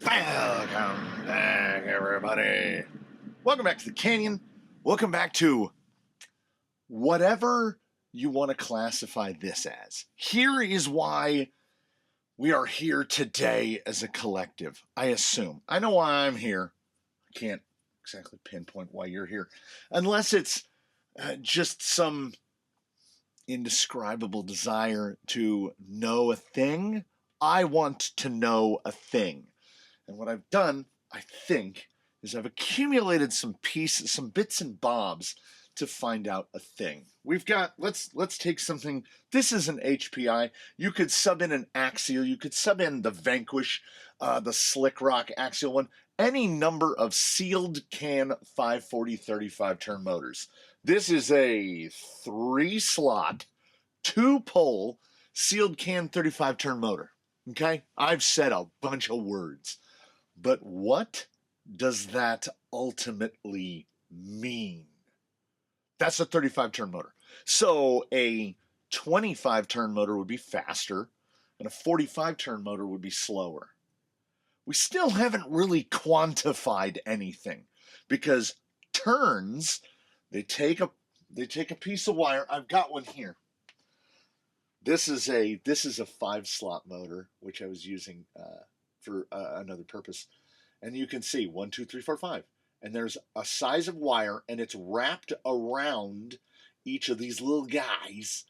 Welcome back, everybody. Welcome back to the Canyon. Welcome back to whatever you want to classify this as. Here is why we are here today as a collective, I assume. I know why I'm here. I can't exactly pinpoint why you're here, unless it's just some indescribable desire to know a thing. I want to know a thing. And what I've done, I think, is I've accumulated some pieces, some bits and bobs to find out a thing. We've got, let's take something. This is an HPI. You could sub in an axial. You could sub in the Vanquish, the Slick Rock axial one, any number of sealed can 540 35 turn motors. This is a 3-slot, 2-pole sealed can 35 turn motor. Okay? I've said a bunch of words. But what does that ultimately mean? That's a 35-turn motor. So a 25-turn motor would be faster, and a 45-turn motor would be slower. We still haven't really quantified anything because turns, they take a piece of wire. I've got one here. This is a 5-slot motor, which I was using for another purpose. And you can see 1, 2, 3, 4, 5. And there's a size of wire, and it's wrapped around each of these little guys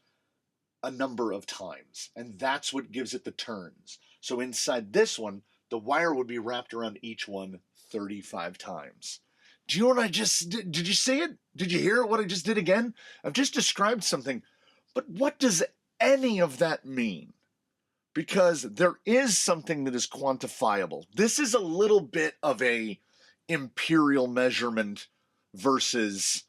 a number of times. And that's what gives it the turns. So inside this one, the wire would be wrapped around each one 35 times. Do you know what I just did? Did you see it? Did you hear what I just did again? I've just described something. But what does any of that mean? Because there is something that is quantifiable. This is a little bit of a imperial measurement versus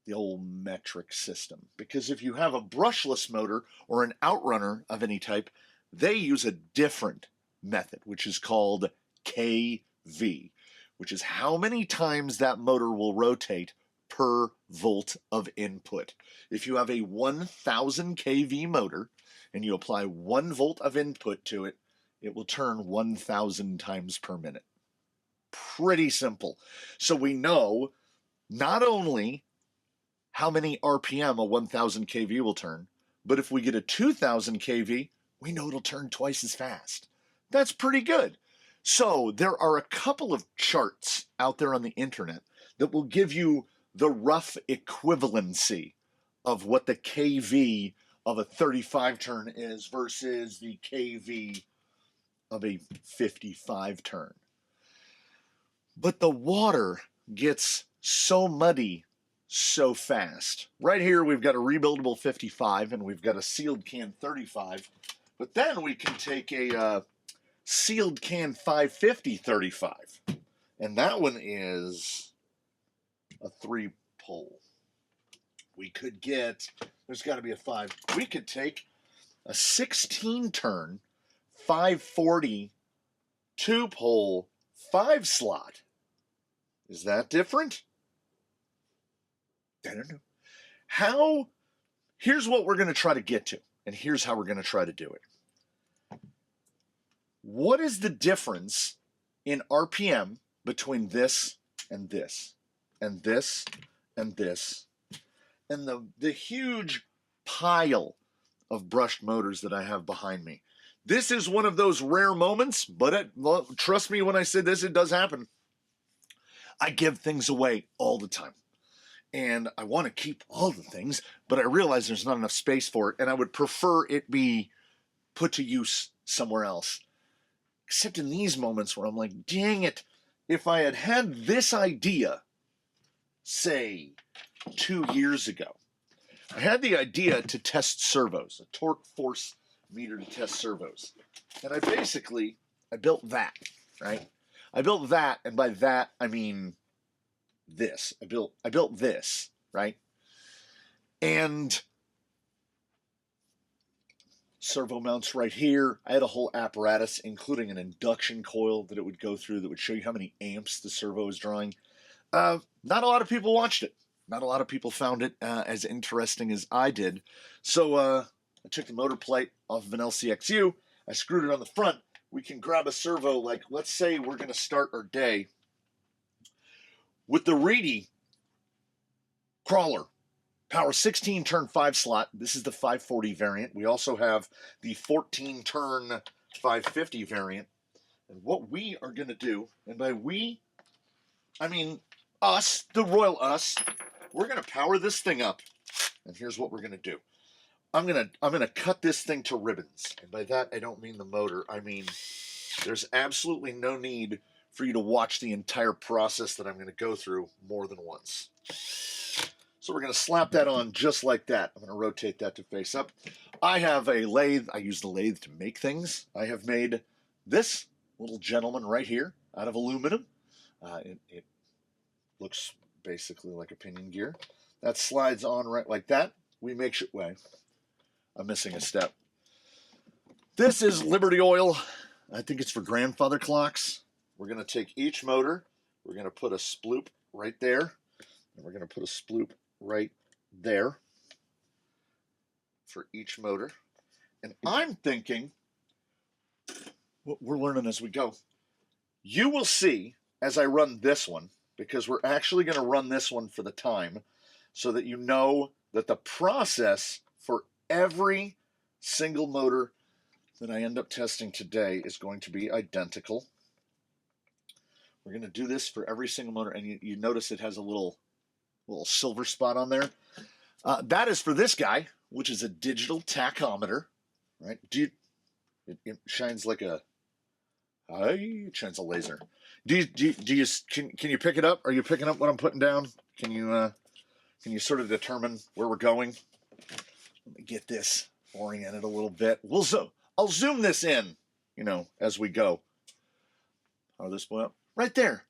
the old metric system. Because if you have a brushless motor or an outrunner of any type, they use a different method, which is called kV, which is how many times that motor will rotate per volt of input. If you have a 1000 kV motor, and you apply 1 volt of input to it, it will turn 1,000 times per minute. Pretty simple. So we know not only how many RPM a 1,000 kV will turn, but if we get a 2,000 kV, we know it'll turn twice as fast. That's pretty good. So there are a couple of charts out there on the internet that will give you the rough equivalency of what the kV of a 35 turn is versus the kV of a 55 turn. But the water gets so muddy so fast. Right here we've got a rebuildable 55 and we've got a sealed can 35. But then we can take a sealed can 550 35. And that one is a 3-pole. We could get, there's got to be a 5. We could take a 16-turn, 540, 2-pole, 5-slot. Is that different? I don't know. Here's what we're going to try to get to, and here's how we're going to try to do it. What is the difference in RPM between this and this, and this and this, and the huge pile of brushed motors that I have behind me? This is one of those rare moments, but trust me when I say this, it does happen. I give things away all the time. And I want to keep all the things, but I realize there's not enough space for it, and I would prefer it be put to use somewhere else. Except in these moments where I'm like, dang it, if I had had this idea, say, 2 years ago, I had the idea to test servos, a torque force meter to test servos. And I built that, right? I built that, and by that, I mean this. I built this, right? And servo mounts right here. I had a whole apparatus, including an induction coil that it would go through that would show you how many amps the servo is drawing. Not a lot of people watched it. Not a lot of people found it as interesting as I did. So I took the motor plate off of an LCXU. I screwed it on the front, we can grab a servo, like let's say we're going to start our day with the Reedy crawler. Power 16 turn 5 slot. This is the 540 variant. We also have the 14 turn 550 variant. And what we are going to do, and by we, I mean us, the royal us, we're going to power this thing up. And here's what we're going to do. I'm gonna cut this thing to ribbons. And by that, I don't mean the motor. I mean, there's absolutely no need for you to watch the entire process that I'm going to go through more than once. So we're going to slap that on just like that. I'm going to rotate that to face up. I have a lathe. I use the lathe to make things. I have made this little gentleman right here out of aluminum. It looks basically like a pinion gear. That slides on right like that. We make sure, wait, I'm missing a step. This is Liberty oil. I think it's for grandfather clocks. We're going to take each motor. We're going to put a sploop right there. And we're going to put a sploop right there for each motor. And I'm thinking, we're learning as we go. You will see as I run this one, because we're actually going to run this one for the time, so that you know that the process for every single motor that I end up testing today is going to be identical. We're going to do this for every single motor, and you notice it has a little silver spot on there. That is for this guy, which is a digital tachometer, right? It shines like a, it shines a laser. Can you pick it up? Are you picking up what I'm putting down? Can you sort of determine where we're going? Let me get this oriented a little bit. I'll zoom this in, as we go. How this boy up? Right there.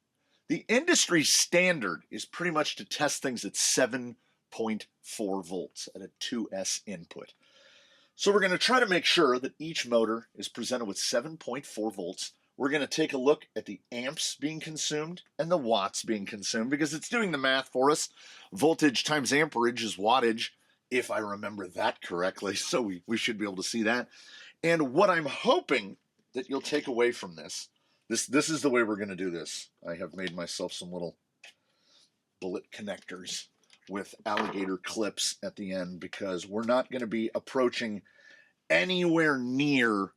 The industry standard is pretty much to test things at 7.4 volts at a 2S input. So we're going to try to make sure that each motor is presented with 7.4 volts. We're going to take a look at the amps being consumed and the watts being consumed, because it's doing the math for us. Voltage times amperage is wattage, if I remember that correctly. So we should be able to see that. And what I'm hoping that you'll take away from this is the way we're going to do this. I have made myself some little bullet connectors with alligator clips at the end, because we're not going to be approaching anywhere near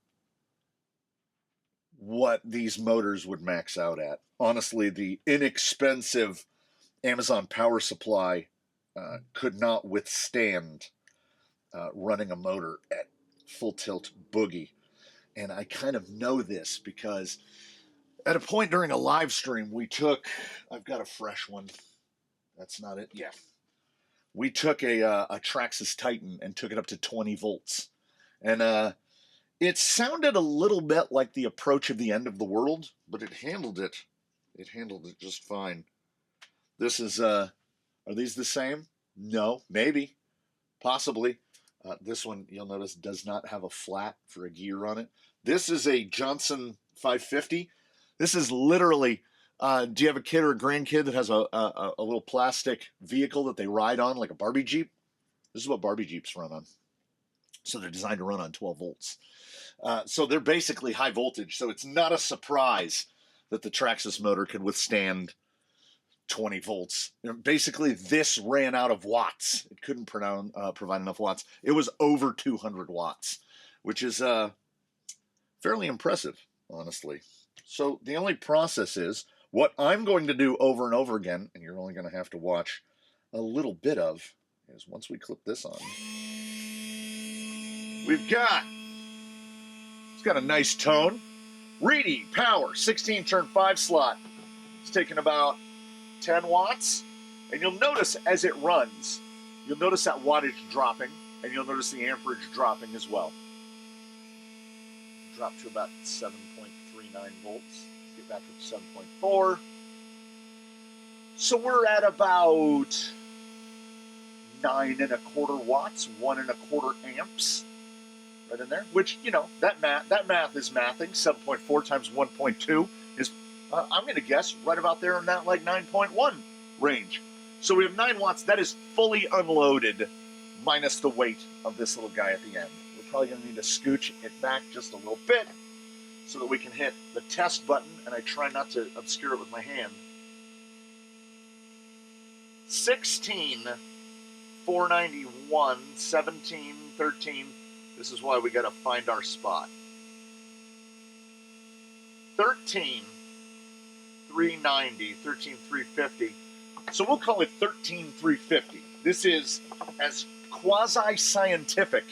what these motors would max out at. Honestly, the inexpensive Amazon power supply could not withstand running a motor at full tilt boogie. And I kind of know this because at a point during a live stream, I've got a fresh one. That's not it. Yeah. We took a Traxxas Titan and took it up to 20 volts. And it sounded a little bit like the approach of the end of the world, but it handled it. It handled it just fine. This is, are these the same? No, maybe, possibly. This one, you'll notice, does not have a flat for a gear on it. This is a Johnson 550. This is literally, do you have a kid or a grandkid that has a little plastic vehicle that they ride on, like a Barbie Jeep? This is what Barbie Jeeps run on. So they're designed to run on 12 volts. So they're basically high voltage. So it's not a surprise that the Traxxas motor could withstand 20 volts. Basically, this ran out of watts. It couldn't provide enough watts. It was over 200 watts, which is fairly impressive, honestly. So the only process is, what I'm going to do over and over again, and you're only going to have to watch a little bit of, is once we clip this on, it's got a nice tone. Reedy power, 16 turn 5 slot. It's taking about 10 watts. And you'll notice as it runs, you'll notice that wattage dropping, and you'll notice the amperage dropping as well. Drop to about 7.39 volts. Get back up to 7.4. So we're at about 9 1/4 watts, 1 1/4 amps. Right in there, which, that math is mathing. 7.4 times 1.2 is, I'm going to guess, right about there in that 9.1 range. So we have 9 watts. That is fully unloaded, minus the weight of this little guy at the end. We're probably going to need to scooch it back just a little bit so that we can hit the test button, and I try not to obscure it with my hand. 16, 491, 17, 13. This is why we got to find our spot. 13, 390, 13, 350. So we'll call it 13, 350. This is as quasi-scientific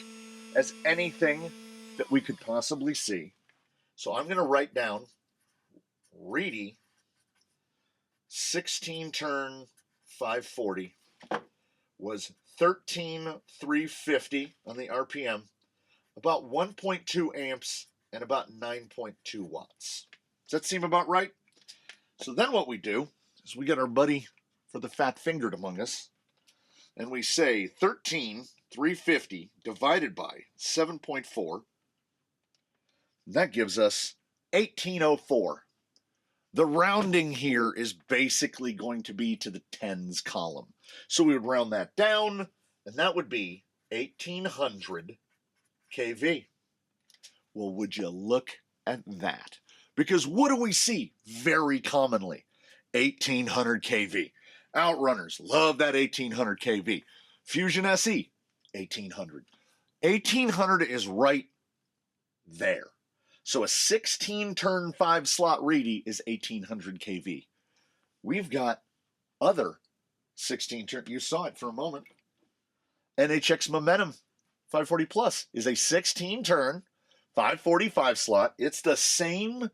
as anything that we could possibly see. So I'm going to write down Reedy 16 turn 540 was 13,350 on the RPM, about 1.2 amps, and about 9.2 watts. Does that seem about right? So then what we do is we get our buddy for the fat fingered among us, and we say 13,350 divided by 7.4. That gives us 1804. The rounding here is basically going to be to the tens column. So we would round that down, and that would be 1800 kV. Well, would you look at that? Because what do we see very commonly? 1800 kV. Outrunners love that 1800 kV. Fusion SE, 1800. 1800 is right there. So a 16-turn 5-slot Reedy is 1800 kV. We've got other 16-turn, you saw it for a moment. NHX Momentum 540 Plus is a 16-turn 545 slot. It's the same,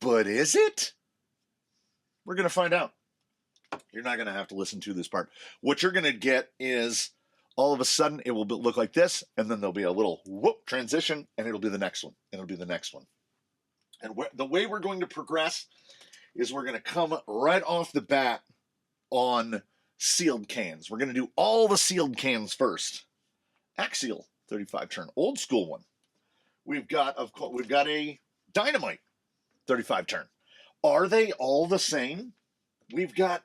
but is it? We're going to find out. You're not going to have to listen to this part. What you're going to get is all of a sudden it will look like this, and then there'll be a little whoop transition, and it'll be the next one, and it'll be the next one. And the way we're going to progress is we're going to come right off the bat on sealed cans. We're going to do all the sealed cans first. Axial 35 turn, old school one. We've got a Dynamite 35 turn. Are they all the same? We've got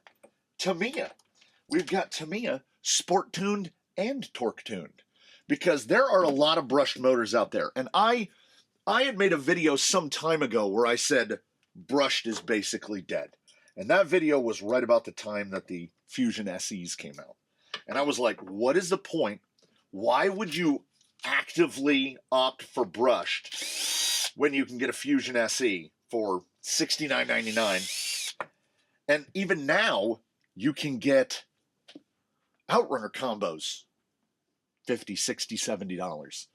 Tamiya. We've got Tamiya sport tuned and torque tuned, because there are a lot of brushed motors out there. And I had made a video some time ago where I said brushed is basically dead. And that video was right about the time that the Fusion SEs came out. And I was like, what is the point? Why would you actively opt for brushed when you can get a Fusion SE for $69.99? And even now, you can get Outrunner combos, $50, $60, $70.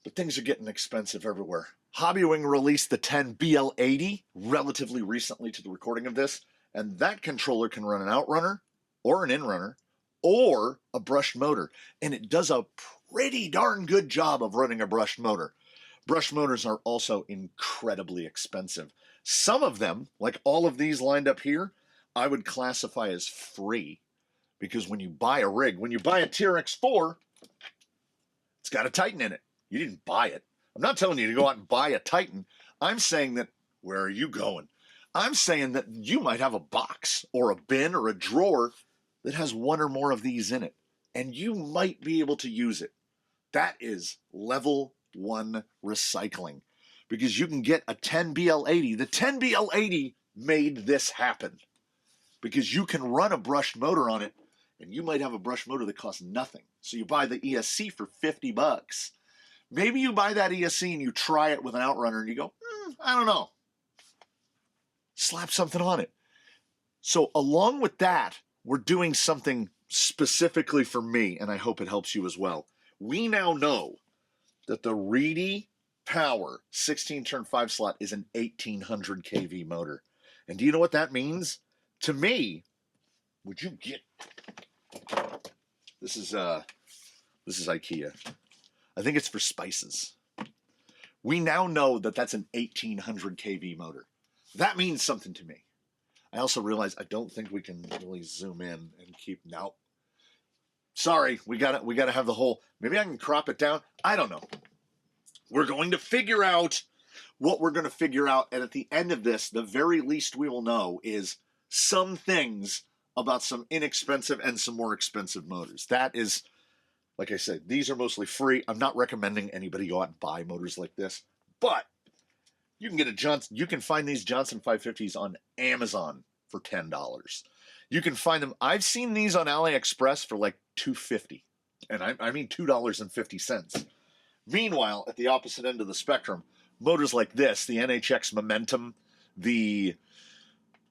But things are getting expensive everywhere. Hobbywing released the 10 BL80 relatively recently to the recording of this, and that controller can run an Outrunner or an Inrunner or a brushed motor, and it does a pretty darn good job of running a brushed motor. Brushed motors are also incredibly expensive. Some of them, like all of these lined up here, I would classify as free, because when you buy a rig, when you buy a TRX4, it's got a Titan in it. You didn't buy it. I'm not telling you to go out and buy a Titan. I'm saying that, where are you going? I'm saying that you might have a box or a bin or a drawer that has one or more of these in it, and you might be able to use it. That is level 1 recycling, because you can get a 10 BL80. The 10 BL80 made this happen, because you can run a brushed motor on it, and you might have a brushed motor that costs nothing. So you buy the ESC for $50. Maybe you buy that ESC and you try it with an Outrunner and you go, I don't know. Slap something on it. So along with that, we're doing something specifically for me, and I hope it helps you as well. We now know that the Reedy Power 16-turn 5-slot is an 1800 kV motor. And do you know what that means? To me, would you get... This is IKEA. I think it's for spices. We now know that that's an 1800 kV motor. That means something to me. I also realize I don't think we can really zoom in and keep... No. Sorry, we gotta have the whole... Maybe I can crop it down. I don't know. We're going to figure out what we're going to figure out, and at the end of this, the very least we will know is some things about some inexpensive and some more expensive motors. That is Like I said, these are mostly free. I'm not recommending anybody go out and buy motors like this, but you can get a Johnson. You can find these Johnson 550s on Amazon for $10. You can find them. I've seen these on AliExpress for like $2.50, and I mean $2.50. Meanwhile, at the opposite end of the spectrum, motors like this, the NHX Momentum, the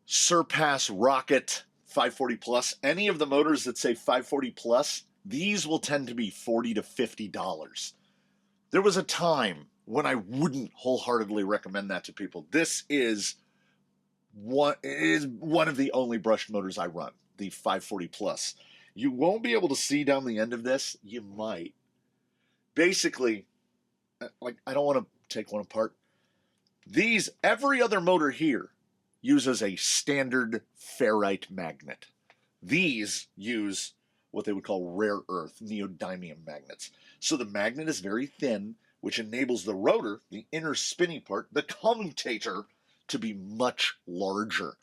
Surpass Rocket 540 Plus, any of the motors that say 540 Plus, these will tend to be $40 to $50. There was a time when I wouldn't wholeheartedly recommend that to people. This is one of the only brushed motors I run, the 540 Plus. You won't be able to see down the end of this. You might. Basically, like, I don't want to take one apart. Every other motor here uses a standard ferrite magnet. These use what they would call rare earth neodymium magnets. So the magnet is very thin, which enables the rotor, the inner spinny part, the commutator, to be much larger.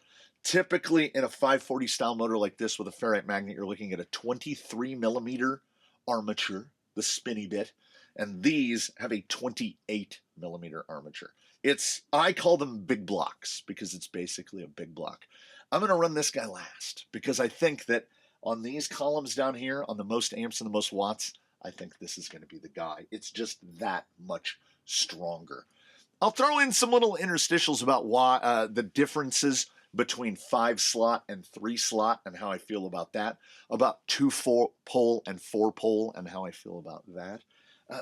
Typically in a 540 style motor like this with a ferrite magnet, you're looking at a 23 millimeter armature, the spinny bit, and these have a 28 millimeter armature. I call them big blocks because it's basically a big block. I'm going to run this guy last because I think that on these columns down here, on the most amps and the most watts, I think this is going to be the guy. It's just that much stronger. I'll throw in some little interstitials about why the differences between 5-slot and 3-slot and how I feel about that, about 2-pole and 4-pole and how I feel about that.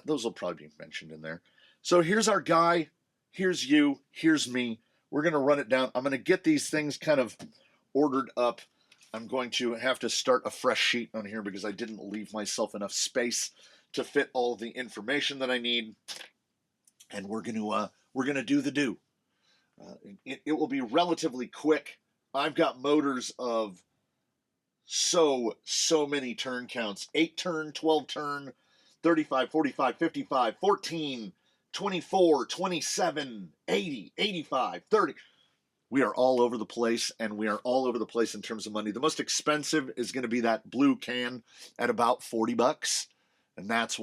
Those will probably be mentioned in there. So here's our guy. Here's you. Here's me. We're going to run it down. I'm going to get these things kind of ordered up. I'm going to have to start a fresh sheet on here because I didn't leave myself enough space to fit all the information that I need. And we're going to do the do. It will be relatively quick. I've got motors of so many turn counts. 8 turn, 12 turn, 35, 45, 55, 14, 24, 27, 80, 85, 30. We are all over the place, and we are all over the place in terms of money. The most expensive is going to be that blue can at about $40. And that's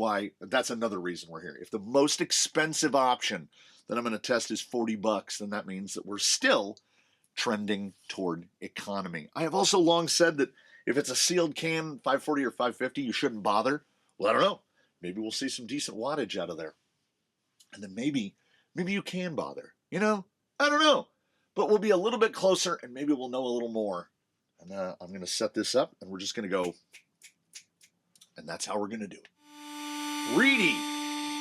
another reason we're here. If the most expensive option that I'm going to test is $40, then that means that we're still trending toward economy. I have also long said that if it's a sealed can, 540 or 550, you shouldn't bother. Well, I don't know. Maybe we'll see some decent wattage out of there. And then maybe you can bother. I don't know. But we'll be a little bit closer, and maybe we'll know a little more. And I'm going to set this up, and we're just going to go, and that's how we're going to do it. Reedy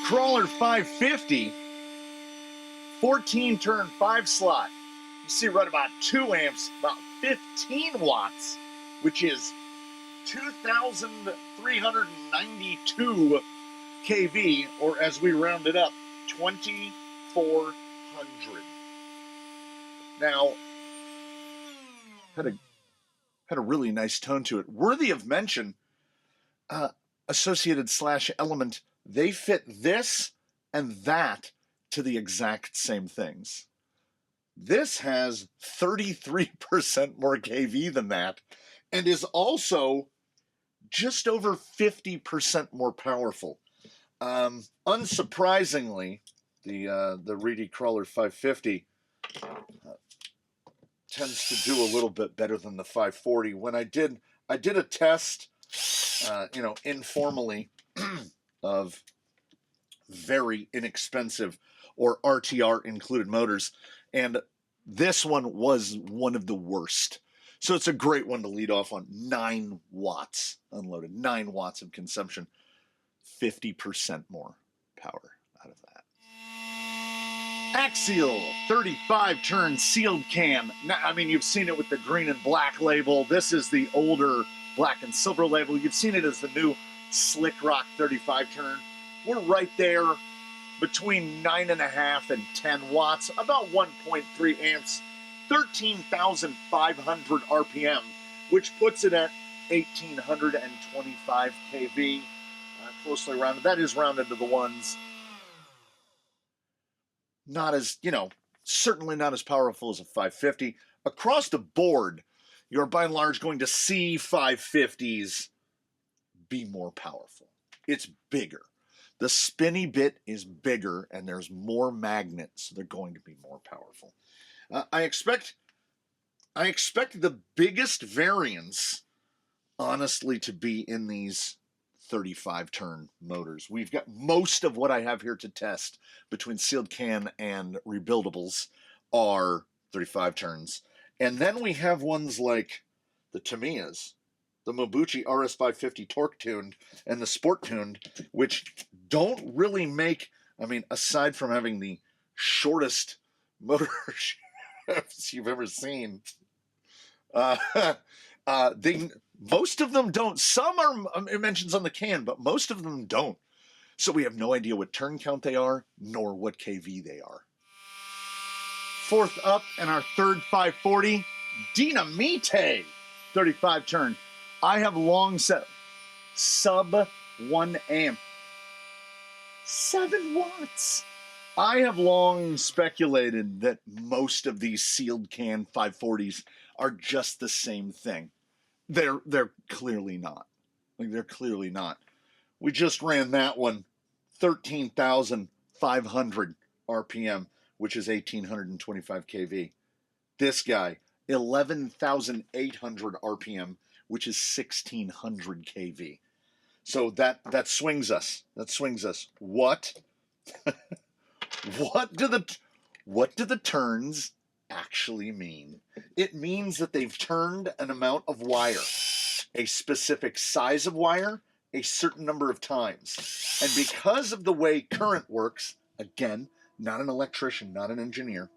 Crawler 550, 14 turn 5-slot. You see right about 2 amps, about 15 watts, which is 2,392 kV, or as we round it up, 2,400. Now, had a really nice tone to it. Worthy of mention, Associated / Element, they fit this and that to the exact same things. This has 33% more kV than that and is also just over 50% more powerful. Unsurprisingly, the Reedy Crawler 550 tends to do a little bit better than the 540. When I did a test, informally, of very inexpensive or RTR included motors, and this one was one of the worst. So it's a great one to lead off on. 9 watts unloaded, 9 watts of consumption, 50% more power out of that. Axial 35 turn sealed can. Now, I mean, you've seen it with the green and black label. This is the older black and silver label. You've seen it as the new Slick Rock 35 turn. We're right there between 9.5 and 10 watts, about 1.3 amps, 13,500 RPM, which puts it at 1,825 kV. Closely rounded. That is rounded to the ones. Not as, certainly not as powerful as a 550. Across the board, you're by and large going to see 550s be more powerful. It's bigger. The spinny bit is bigger, and there's more magnets, so they're going to be more powerful. I expect the biggest variance, honestly, to be in these 35 turn motors. We've got most of what I have here to test between sealed can and rebuildables are 35 turns. And then we have ones like the Tamiyas, the Mobuchi RS550 torque tuned, and the sport tuned, which don't really make, I mean, aside from having the shortest motor shafts you've ever seen, most of them don't. Some are, it mentions on the can, but most of them don't. So we have no idea what turn count they are, nor what KV they are. Fourth up, and our third 540, Dynamite 35 turn. I have long set sub 1 amp, 7 watts. I have long speculated that most of these sealed can 540s are just the same thing. They're clearly not. Like, they're clearly not. We just ran that one 13,500 RPM, which is 1,825 kV. This guy 11,800 RPM, which is 1,600 kV. So that swings us. That swings us. What? What do the turns actually mean? It means that they've turned an amount of wire, a specific size of wire, a certain number of times. And because of the way current works, again, not an electrician, not an engineer,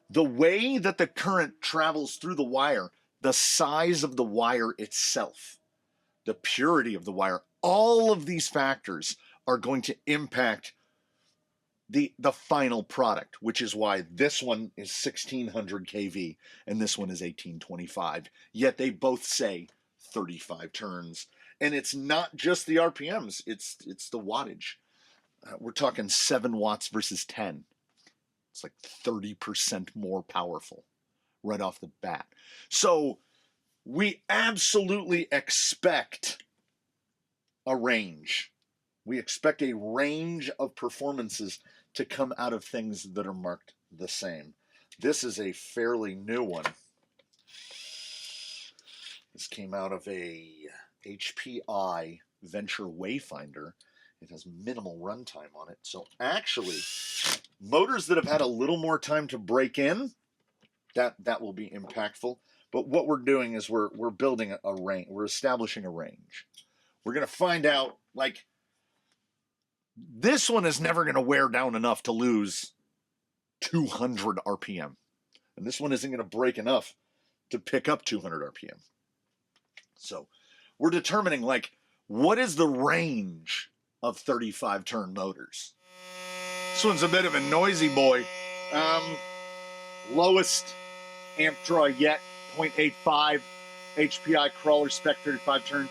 the way that the current travels through the wire, the size of the wire itself, the purity of the wire, all of these factors are going to impact the final product, which is why this one is 1,600 kV and this one is 1,825. Yet they both say 35 turns. And it's not just the RPMs, it's the wattage. We're talking 7 watts versus 10. It's like 30% more powerful right off the bat. So we absolutely expect a range. We expect a range of performances to come out of things that are marked the same. This is a fairly new one. This came out of a HPI Venture Wayfinder. It has minimal runtime on it. So actually, motors that have had a little more time to break in, that will be impactful. But what we're doing is we're building a range. We're establishing a range. We're going to find out, like, this one is never going to wear down enough to lose 200 RPM. And this one isn't going to break enough to pick up 200 RPM. So we're determining, like, what is the range of 35 turn motors? This one's a bit of a noisy boy. Lowest amp draw yet, 0.85 HPI crawler spec 35 turn.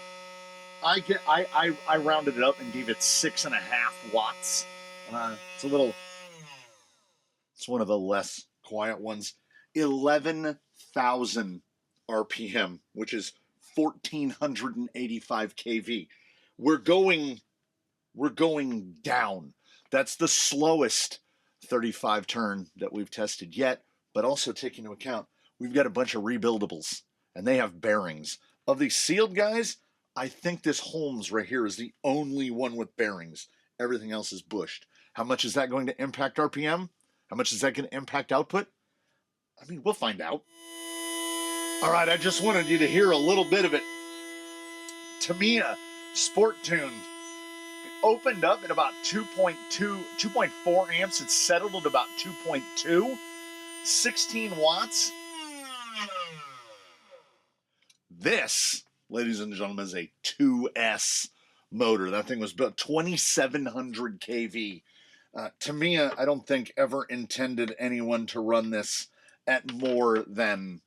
I rounded it up and gave it 6.5 watts. It's one of the less quiet ones. 11,000 RPM, which is 1,485 kV. We're going down. That's the slowest 35 turn that we've tested yet, but also take into account we've got a bunch of rebuildables and they have bearings. Of these sealed guys, I think this Holmes right here is the only one with bearings. Everything else is bushed. How much is that going to impact RPM? How much is that going to impact output? I mean, we'll find out. All right, I just wanted you to hear a little bit of it. Tamiya Sport Tuned opened up at about 2.4 amps. It settled at about 2.2, 16 watts. This, ladies and gentlemen, is a 2S motor. That thing was built 2,700 kV. Tamiya, I don't think, ever intended anyone to run this at more than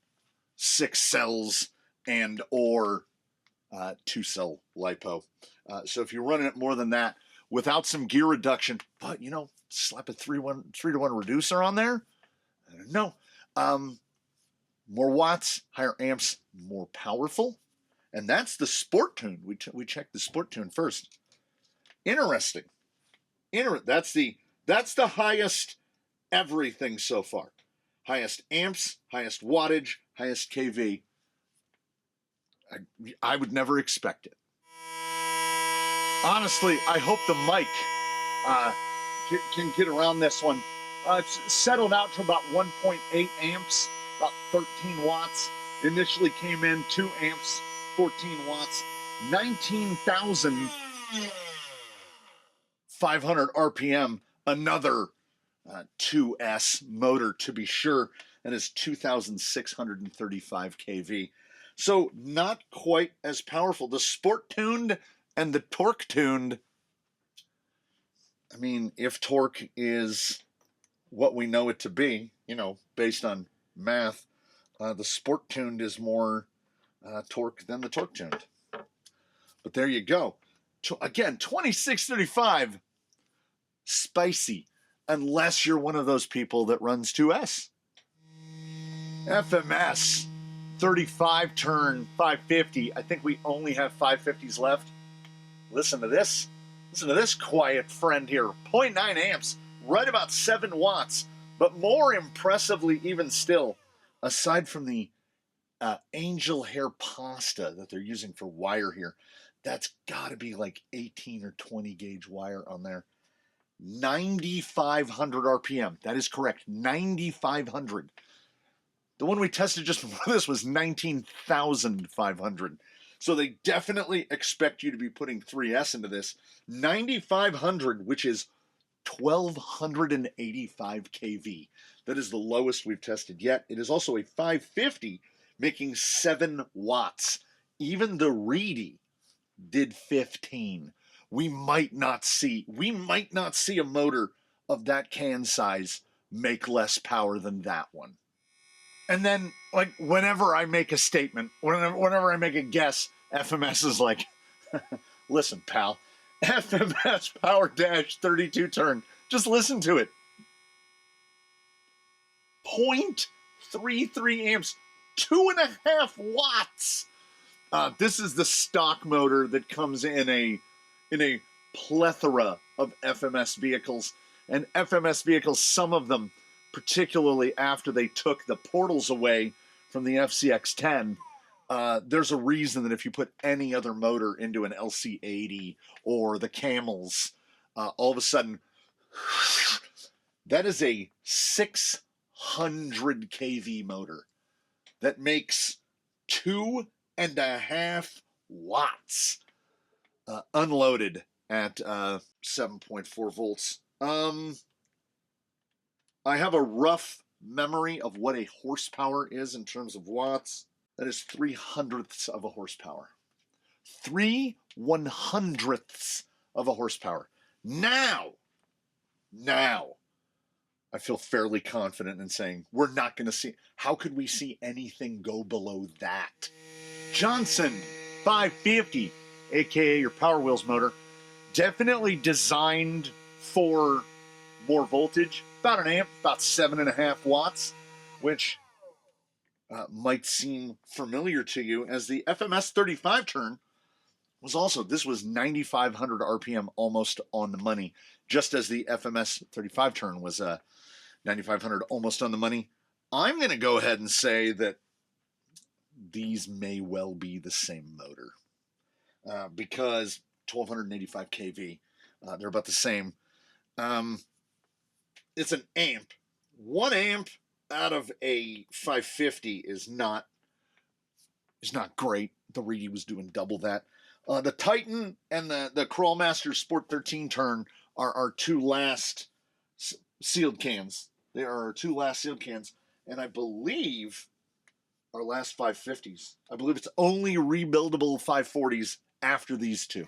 6 cells and or 2-cell LiPo. So if you're running it more than that without some gear reduction, but, slap a 3-to-1 reducer on there, I don't know. More watts, higher amps, more powerful. And that's the sport tune. We checked the sport tune first. Interesting. That's the highest everything so far. Highest amps, highest wattage, highest kV. I would never expect it. Honestly, I hope the mic can get around this one. It's settled out to about 1.8 amps, about 13 watts. Initially came in 2 amps, 14 watts, 19,500 RPM, another 2S motor to be sure, and is 2,635 kV. So not quite as powerful. The sport tuned and the torque tuned, I mean, if torque is what we know it to be, you know, based on math, the sport tuned is more torque than the torque tuned. But there you go. Again, 2635, spicy, unless you're one of those people that runs 2S. FMS 35 turn 550. I think we only have 550s left. Listen to this. Listen to this quiet friend here. 0.9 amps, right about 7 watts. But more impressively, even still, aside from the angel hair pasta that they're using for wire here, that's got to be like 18 or 20 gauge wire on there. 9,500 RPM. That is correct. 9,500. The one we tested just before this was 19,500. So they definitely expect you to be putting 3S into this. 9,500, which is 1,285 kV. That is the lowest we've tested yet. It is also a 550, making 7 watts. Even the Reedy did 15. We might not see a motor of that can size make less power than that one. And then, like, whenever I make a statement, whenever I make a guess, FMS is like, listen, pal, FMS Power Dash 32 turn. Just listen to it. 0.33 amps, 2.5 watts. This is the stock motor that comes in a plethora of FMS vehicles. And FMS vehicles, some of them, particularly after they took the portals away from the FCX10, there's a reason that if you put any other motor into an LC80 or the Camels, all of a sudden, that is a 600 kV motor that makes 2.5 watts unloaded at 7.4 volts. I have a rough memory of what a horsepower is in terms of watts. That is 3/100ths of a horsepower. 3/100ths of a horsepower. Now, I feel fairly confident in saying we're not going to see. How could we see anything go below that? Johnson 550, aka your Power Wheels motor, definitely designed for more voltage. About an amp, about 7.5 watts, which might seem familiar to you, as the FMS 35 turn was also, this was 9,500 RPM, almost on the money, just as the FMS 35 turn was 9,500, almost on the money. I'm going to go ahead and say that these may well be the same motor, because 1,285 kV, they're about the same. It's an amp. 1 amp out of a 550 is not great. The Reedy was doing double that. The Titan and the Crawlmaster Sport 13 turn are our two last sealed cans. They are our two last sealed cans, and I believe our last 550s. I believe it's only rebuildable 540s after these two.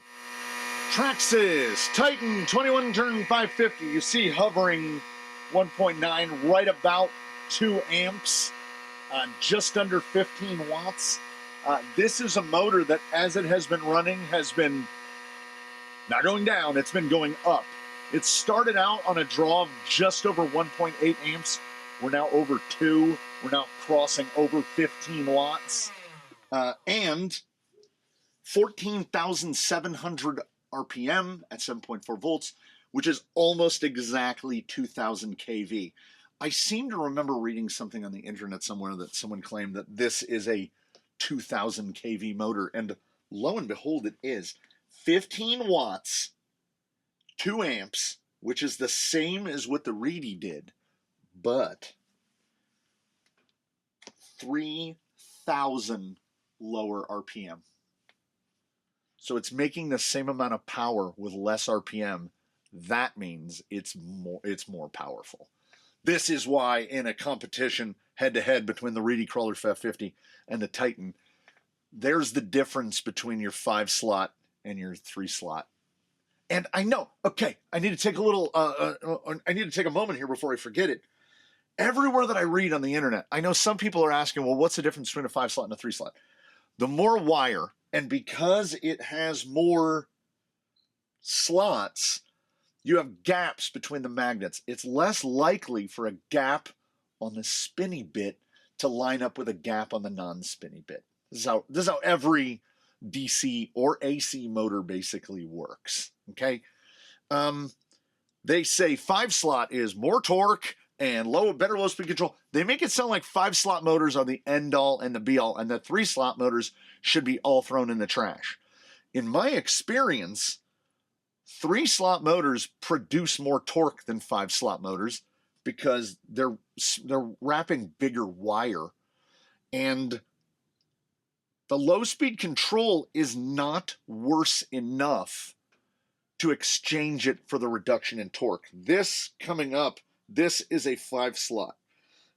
Traxxas Titan 21 turn 550. You see hovering 1.9, right about 2 amps, just under 15 watts. This is a motor that, as it has been running, has been not going down, it's been going up. It started out on a draw of just over 1.8 amps. We're now over 2. We're now crossing over 15 watts. And 14,700 RPM at 7.4 volts, which is almost exactly 2,000 kV. I seem to remember reading something on the internet somewhere that someone claimed that this is a 2,000 kV motor, and lo and behold, it is. 15 watts, 2 amps, which is the same as what the Reedy did, but 3,000 lower RPM. So it's making the same amount of power with less RPM. That means it's more powerful. This is why in a competition head-to-head between the Reedy Crawler 550 and the Titan, there's the difference between your 5-slot and your 3-slot. And I know, okay, I need to take a moment here before I forget it. Everywhere that I read on the internet, I know some people are asking, well, what's the difference between a 5-slot and a 3-slot? The more wire, and because it has more slots, you have gaps between the magnets. It's less likely for a gap on the spinny bit to line up with a gap on the non-spinny bit. This is how every DC or AC motor basically works. Okay, they say 5-slot is more torque and better low speed control. They make it sound like 5-slot motors are the end all and the be all, and the 3-slot motors should be all thrown in the trash. In my experience, 3-slot motors produce more torque than 5-slot motors because they're wrapping bigger wire, and the low speed control is not worse enough to exchange it for the reduction in torque. This coming up, this is a 5-slot.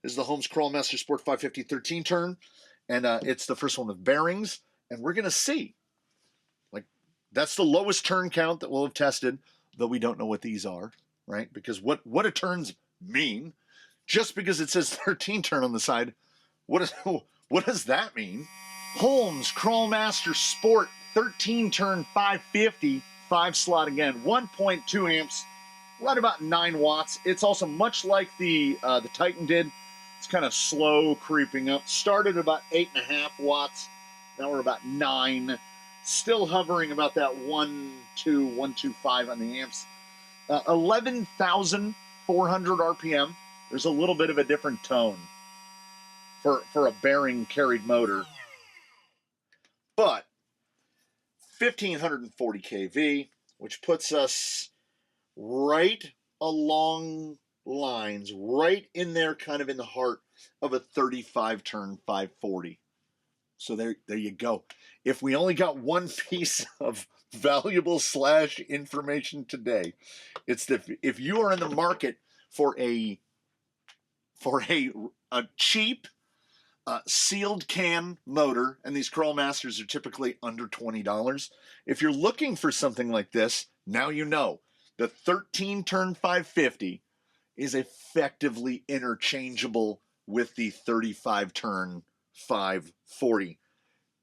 This is the Holmes Crawlmaster Sport 550 13 turn, and it's the first one with bearings, and we're going to see. Like, that's the lowest turn count that we'll have tested, though we don't know what these are, right? Because what do turns mean? Just because it says 13 turn on the side, what does that mean? Holmes Crawlmaster Sport 13 turn 550, 5-slot again, 1.2 amps, right about 9 watts. It's also much like the Titan did. It's kind of slow creeping up. Started about 8.5 watts. Now we're about 9. Still hovering about that 1.25 on the amps. 11,400 RPM. There's a little bit of a different tone for a bearing carried motor. But 1,540 kV, which puts us right along lines, right in there, kind of in the heart of a 35 turn 540. So there you go. If we only got one piece of valuable / information today, it's that if you are in the market for a cheap sealed can motor, and these Crawlmasters are typically under $20. If you're looking for something like this, now you know. The 13 turn 550 is effectively interchangeable with the 35 turn 540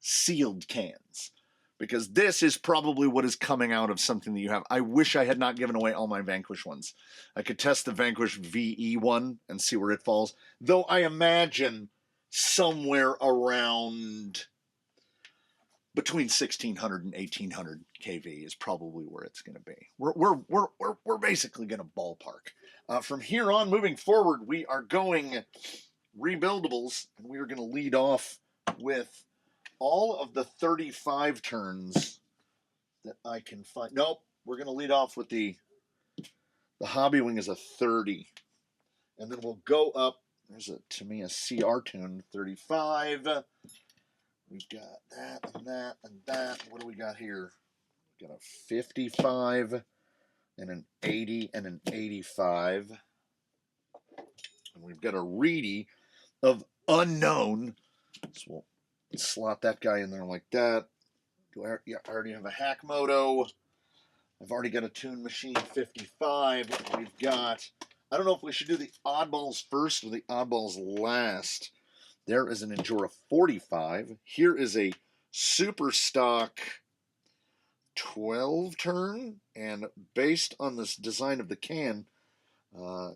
sealed cans, because this is probably what is coming out of something that you have. I wish I had not given away all my Vanquish ones. I could test the Vanquish VE one and see where it falls, though I imagine somewhere around between 1,600 and 1,800 kV is probably where it's going to be. We're basically going to ballpark. From here on, moving forward, we are going rebuildables, and we are going to lead off with all of the 35 turns that I can find. Nope, we're going to lead off with the Hobby Wing is a 30, and then we'll go up. There's a CR tune 35. We've got that and that and that. What do we got here? We've got a 55 and an 80 and an 85. And we've got a Reedy of unknown. So we'll slot that guy in there like that. I already have a Hack Moto. I've already got a Tune Machine 55. We've got, I don't know if we should do the oddballs first or the oddballs last. There is an Endura 45. Here is a super stock 12 turn, and based on this design of the can,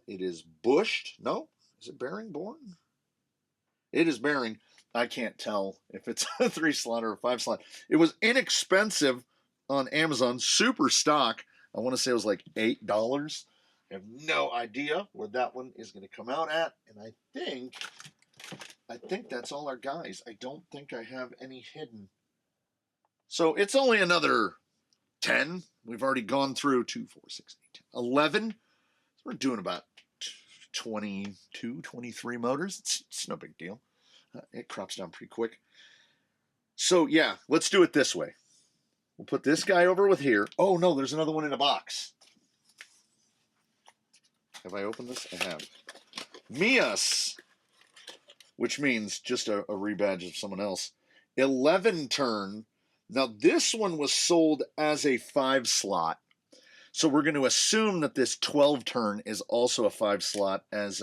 it is bushed. No, is it bearing born? It is bearing. I can't tell if it's a 3-slot or a 5-slot. It was inexpensive on Amazon, super stock. I want to say it was like $8. I have no idea where that one is going to come out at, and I think that's all our guys. I don't think I have any hidden. So it's only another 10. We've already gone through 2, 4, 6, 8, 10, 11. So we're doing about 22, 23 motors. It's no big deal. It crops down pretty quick. So yeah, let's do it this way. We'll put this guy over with here. Oh no, there's another one in a box. Have I opened this? I have. Mias, which means just a rebadge of someone else. 11 turn. Now this one was sold as a 5-slot. So we're going to assume that this 12 turn is also a 5-slot, as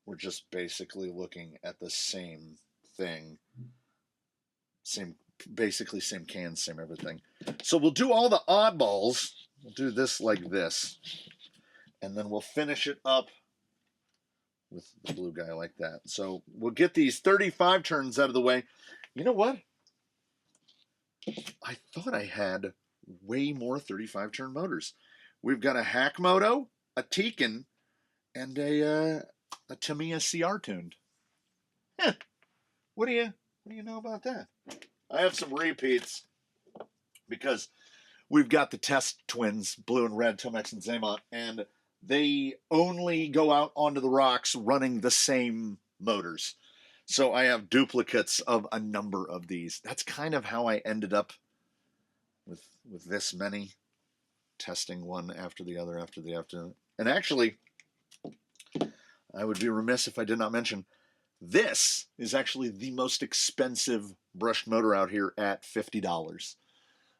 we're just basically looking at the same thing. Basically same cans, same everything. So we'll do all the oddballs. We'll do this like this. And then we'll finish it up with the blue guy like that. So we'll get these 35 turns out of the way. You know what? I thought I had way more 35 turn motors. We've got a Hackmoto, a Tekin, and a Tamiya CR tuned. What do you know about that? I have some repeats because we've got the test twins, blue and red, Tomex and Zaymont, and they only go out onto the rocks running the same motors. So I have duplicates of a number of these. That's kind of how I ended up with this many, testing one after the other, after the other. And actually, I would be remiss if I did not mention, this is actually the most expensive brushed motor out here at $50.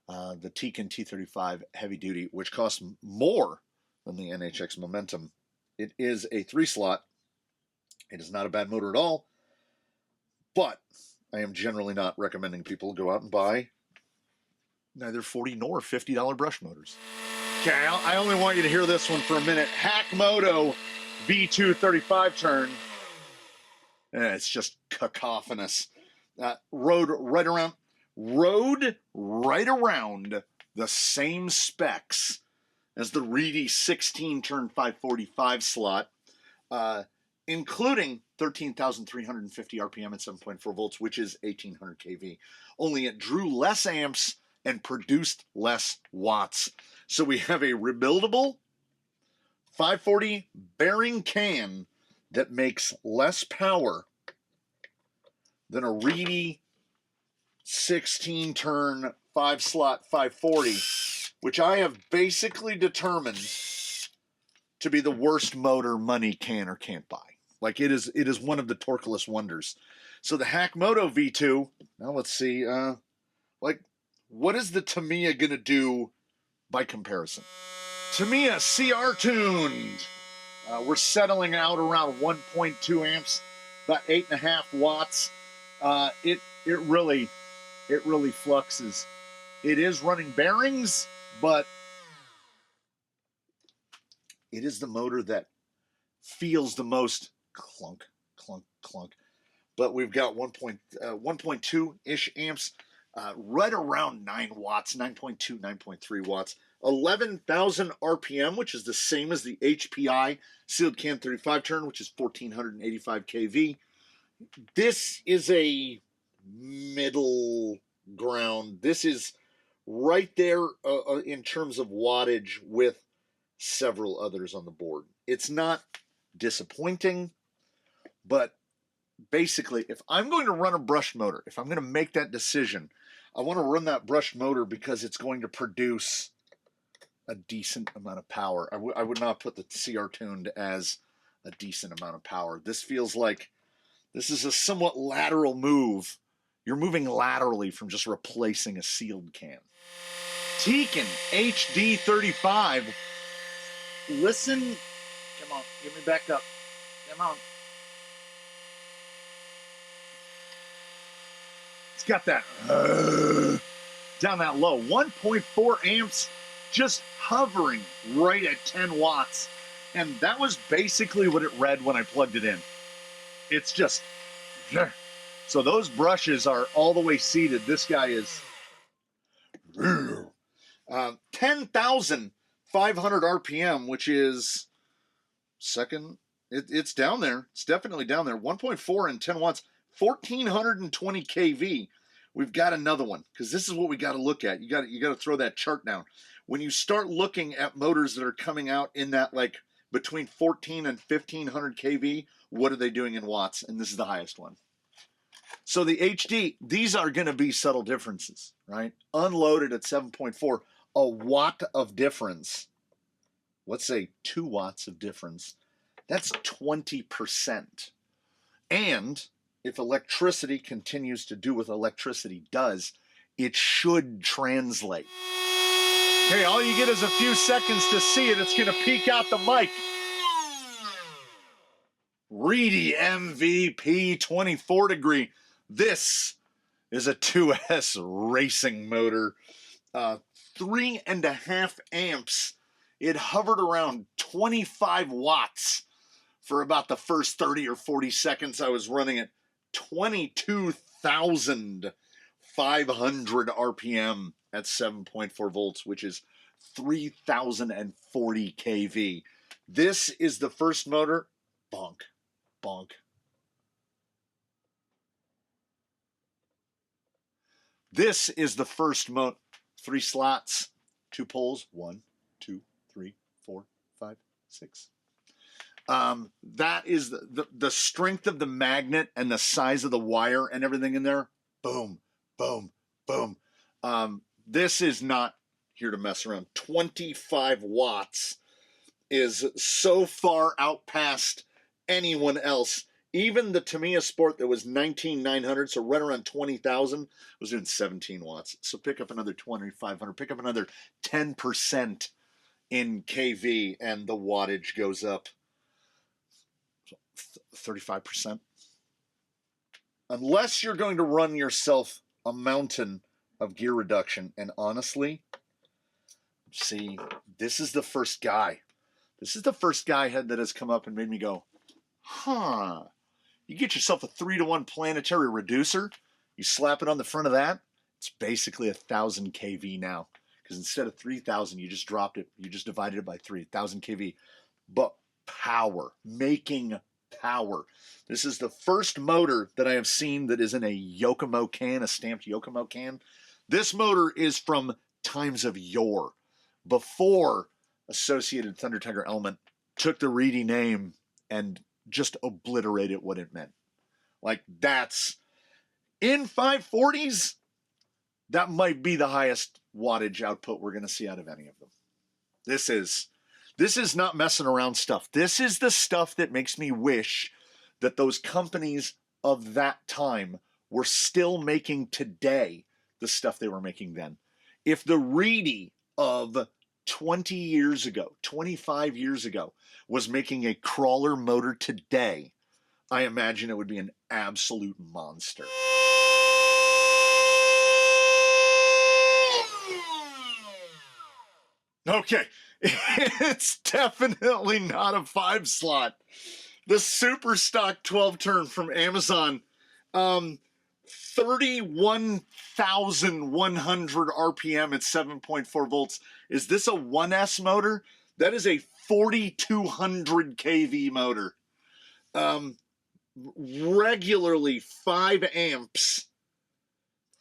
The Tekin T35 heavy duty, which costs more than the NHX Momentum. It is a 3-slot. It is not a bad motor at all, but I am generally not recommending people go out and buy neither $40 nor $50 brush motors. Okay, I only want you to hear this one for a minute. Hackmoto V2 35 turn. It's just cacophonous. Rode right around the same specs as the Reedy 16 turn 545 slot, including 13,350 RPM at 7.4 volts, which is 1800 kV. Only it drew less amps and produced less watts. So we have a rebuildable 540 bearing can that makes less power than a Reedy 16 turn 5-slot 540, which I have basically determined to be the worst motor money can or can't buy. Like it is one of the torqueless wonders. So the Hackmoto V2, now let's see, like what is the Tamiya gonna do by comparison? Tamiya CR tuned. We're settling out around 1.2 amps, about 8.5 watts. It really fluxes. It is running bearings, but it is the motor that feels the most clunk, clunk, clunk. But we've got 1.2-ish amps, right around 9 watts, 9.2, 9.3 watts. 11,000 RPM, which is the same as the HPI sealed can 35 turn, which is 1,485 kV. This is a middle ground. This is right there in terms of wattage with several others on the board. It's not disappointing, but basically, if I'm going to run a brushed motor, if I'm going to make that decision, I want to run that brushed motor because it's going to produce a decent amount of power. I would not put the CR tuned as a decent amount of power. This feels like this is a somewhat lateral move. You're moving laterally from just replacing a sealed can. Tekin HD 35. Listen. Come on, get me back up. Come on. It's got that down that low. 1.4 amps, just hovering right at 10 watts. And that was basically what it read when I plugged it in. It's just So those brushes are all the way seated. This guy is 10,500 RPM, which is second. It's down there. It's definitely down there. 1.4 and 10 watts, 1,420 kV. We've got another one, because this is what we got to look at. You got to throw that chart down. When you start looking at motors that are coming out in that like between 14 and 1,500 kV, what are they doing in watts? And this is the highest one. So the HD, these are going to be subtle differences, right? Unloaded at 7.4, a watt of difference. Let's say 2 watts of difference. That's 20%. And if electricity continues to do what electricity does, it should translate. Okay, all you get is a few seconds to see it. It's going to peek out the mic. Reedy MVP 24 degree. This is a 2S racing motor. 3.5 amps. It hovered around 25 watts for about the first 30 or 40 seconds I was running it. 22,500 RPM at 7.4 volts, which is 3,040 kV. This is the first motor. Bonk, bonk. This is the first motor. 3 slots, 2 poles. 1, 2, 3, 4, 5, 6. That is the strength of the magnet and the size of the wire and everything in there. Boom, boom, boom. This is not here to mess around. 25 watts is so far out past anyone else. Even the Tamiya Sport that was 19,900, so right around 20,000, was doing 17 watts. So pick up another 2,500, pick up another 10% in kV, and the wattage goes up 35%. Unless you're going to run yourself a mountain of gear reduction, and honestly, see, this is the first guy. This is the first guy that has come up and made me go, huh. You get yourself a 3-to-1 planetary reducer, you slap it on the front of that, it's basically 1,000 kV now. Because instead of 3,000, you just dropped it, you just divided it by 3, 1,000 kV. But power, making power. This is the first motor that I have seen that is in a Yokomo can, a stamped Yokomo can. This motor is from times of yore, before Associated Thunder Tiger Element took the Reedy name and just obliterated what it meant. Like, that's in 540s, that might be the highest wattage output we're going to see out of any of them. This is not messing around stuff. This is the stuff that makes me wish that those companies of that time were still making today the stuff they were making then. If the Reedy of 20 years ago, 25 years ago, was making a crawler motor today, I imagine it would be an absolute monster. Okay, it's definitely not a 5-slot. The Super Stock 12-turn from Amazon, 31,100 RPM at 7.4 volts. Is this a 1S motor? That is a 4,200 kV motor. Regularly 5 amps,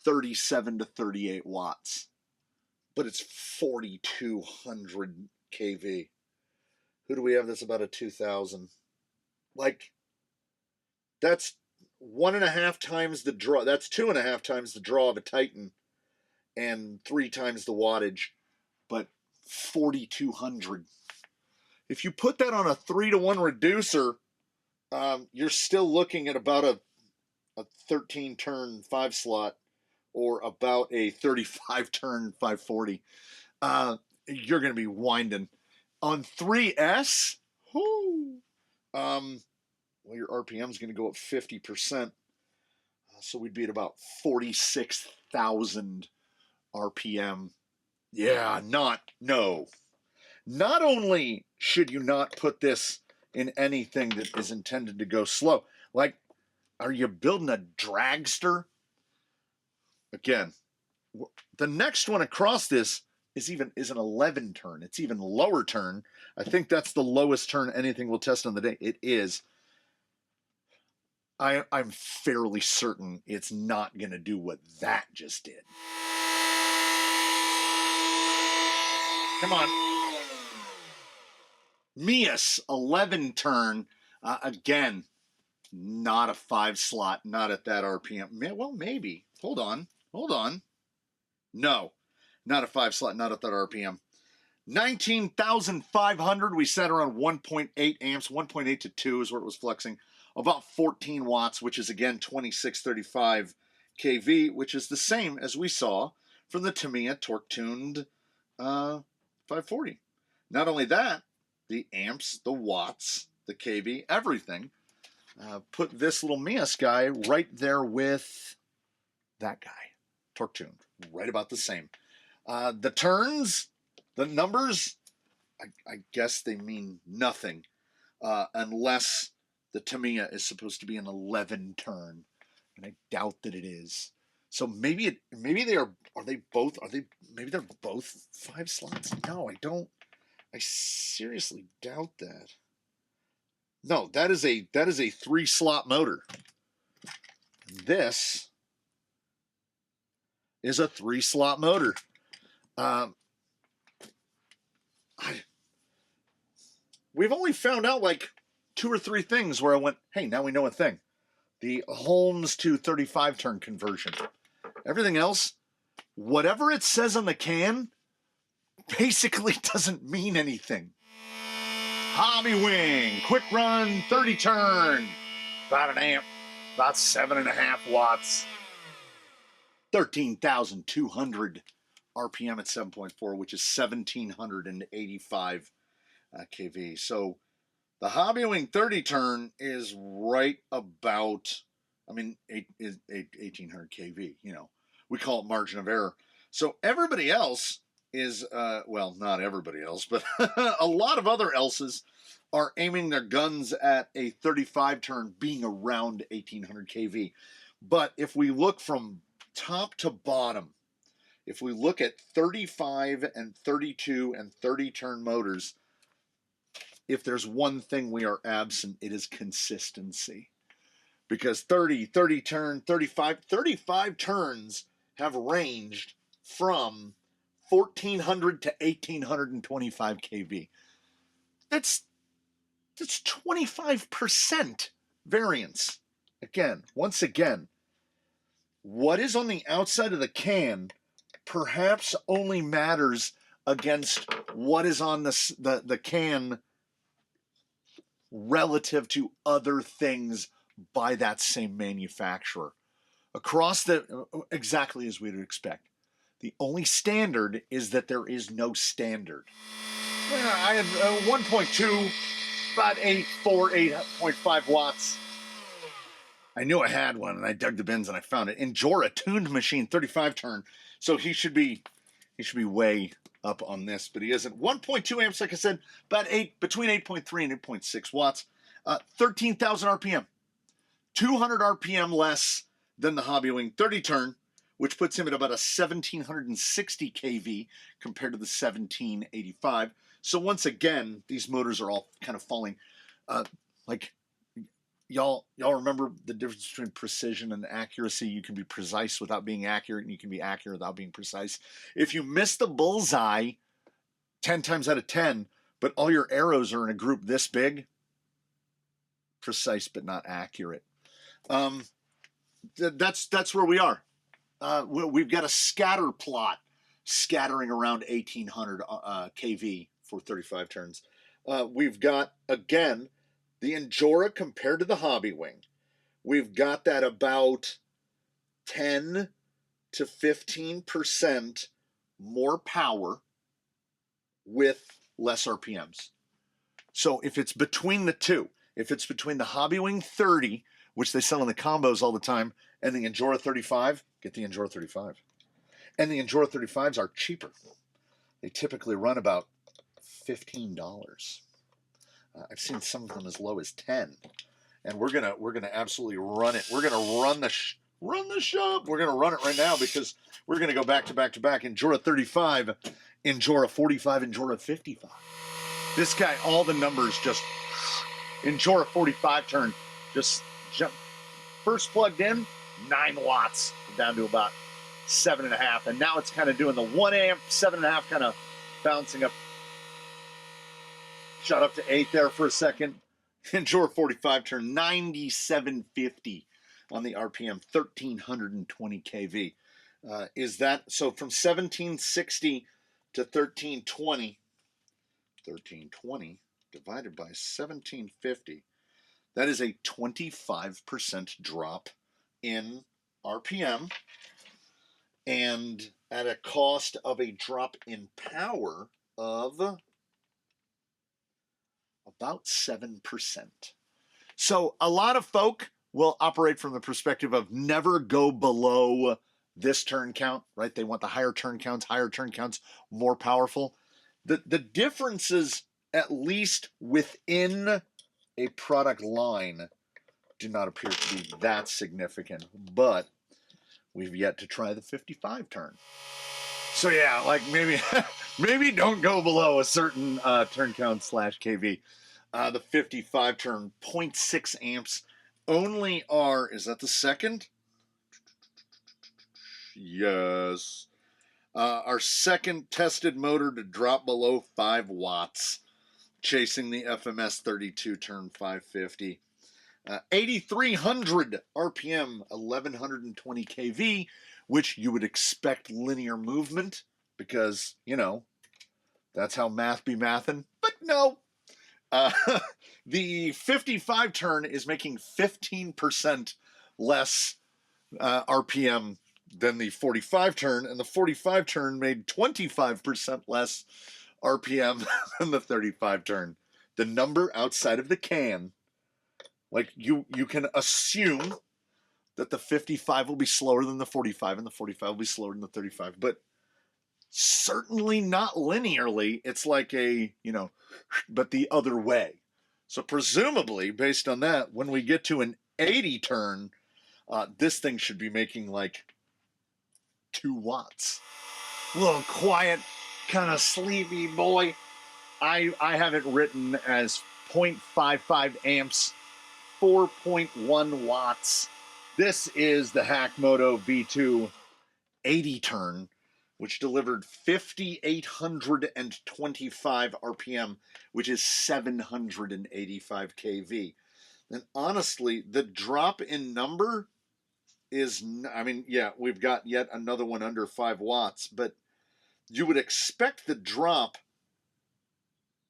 37 to 38 watts. But it's 4,200 kV. Who do we have that's about a 2,000? Like, that's 1.5 times the draw. That's 2.5 times the draw of a Titan and 3 times the wattage, but 4,200. If you put that on a 3-to-1 reducer, you're still looking at about a 13-turn 5-slot or about a 35-turn 540. You're going to be winding. On 3S, whoo, well, your RPM is going to go up 50%. So we'd be at about 46,000 RPM. Yeah, no. Not only should you not put this in anything that is intended to go slow, like Are you building a dragster? Again, the next one across this is an 11 turn. It's even lower turn. I think that's the lowest turn anything will test on the day. It is. I'm fairly certain it's not going to do what that just did. Come on. Mias, 11 turn. Again, not a 5 slot, not at that RPM. Well, maybe. Hold on. No, not a 5 slot, not at that RPM. 19,500. We set around 1.8 amps, 1.8 to 2 is where it was flexing. About 14 watts, which is again 2635 kV, which is the same as we saw from the Tamiya torque tuned 540. Not only that, the amps, the watts, the kV, everything. Put this little Mias guy right there with that guy, torque tuned, right about the same. The turns, the numbers, I guess they mean nothing unless the Tamiya is supposed to be an 11 turn, and I doubt that it is. So maybe they're both 5 slots? No, I don't. I seriously doubt that. No, that is a 3 slot motor. This is a 3 slot motor. We've only found out like 2 or 3 things where I went, hey, now we know a thing. The Holmes to 35 turn conversion. Everything else, whatever it says on the can, basically doesn't mean anything. Hobby Wing, quick run, 30 turn, about an amp, about 7.5 watts, 13,200 RPM at 7.4, which is 1,785 kV. So the Hobby Wing 30 turn is right about, 1,800 kV. You know, we call it margin of error. So everybody else is, well, not everybody else, but a lot of other else's are aiming their guns at a 35 turn being around 1,800 kV. But if we look from top to bottom, if we look at 35 and 32 and 30 turn motors, if there's one thing we are absent, it is consistency. Because 30 turn, 35 turns have ranged from 1,400 to 1,825 kV. That's 25% variance. Once again, what is on the outside of the can perhaps only matters against what is on the can relative to other things by that same manufacturer. Across exactly as we would expect. The only standard is that there is no standard. I have 1.2, about 8.5 watts. I knew I had one, and I dug the bins and I found it. Injora tuned machine, 35 turn. So he should be way up on this, but he isn't. 1.2 amps, like I said, between 8.3 and 8.6 watts. 13,000 RPM. 200 RPM less than the Hobby Wing 30 turn, which puts him at about a 1,760 kV compared to the 1,785. So once again, these motors are all kind of falling. Like y'all remember the difference between precision and accuracy? You can be precise without being accurate, and you can be accurate without being precise. If you miss the bullseye 10 times out of 10, but all your arrows are in a group this big, precise but not accurate. That's where we are. We've got a scatter plot scattering around 1,800 kV for 35 turns. We've got, again, the Injora compared to the Hobby Wing. We've got that about 10 to 15% more power with less RPMs. So if it's between the two, if it's between the Hobby Wing 30, which they sell in the combos all the time, and the Injora 35, get the Injora 35. And the Injora 35s are cheaper. They typically run about $15. I've seen some of them as low as $10. and we're gonna absolutely run it. We're gonna run the shop. We're gonna run it right now because we're gonna go back to back to back. Injora 35, Injora 45, Injora 55. This guy, all the numbers just Injora 45 turn, just jump. First plugged in, 9 watts, down to about 7.5, and now it's kind of doing the 1 amp, 7.5, kind of bouncing up. Shot up to 8 there for a second. Injora 45 turn 9750 on the RPM, 1320 kV. Is that so? From 1760 to 1320, 1320 divided by 1750. That is a 25% drop in RPM, and at a cost of a drop in power of about 7%. So a lot of folk will operate from the perspective of never go below this turn count, right? They want the higher turn counts, more powerful. The differences, at least within a product line, do not appear to be that significant, but we've yet to try the 55 turn. So yeah, like maybe don't go below a certain turn count / kV. The 55 turn 0.6 amps only are, is that the second? Yes. Our second tested motor to drop below 5 watts, chasing the FMS 32 turn 550. 8,300 RPM, 1120 kV, which you would expect linear movement because, you know, that's how math be mathin'. But no. The 55 turn is making 15% less RPM than the 45 turn, and the 45 turn made 25% less RPM than the 35 turn. The number outside of the can, like you can assume that the 55 will be slower than the 45 and the 45 will be slower than the 35, but certainly not linearly. It's like a, you know, but the other way. So presumably, based on that, when we get to an 80 turn, this thing should be making like 2 watts. A little quiet, kind of sleepy boy. I have it written as 0.55 amps, 4.1 watts. This is the Hackmoto V2 80 turn, which delivered 5,825 RPM, which is 785 kV. And honestly, the drop in number is, I mean, yeah, we've got yet another one under 5 watts, but you would expect the drop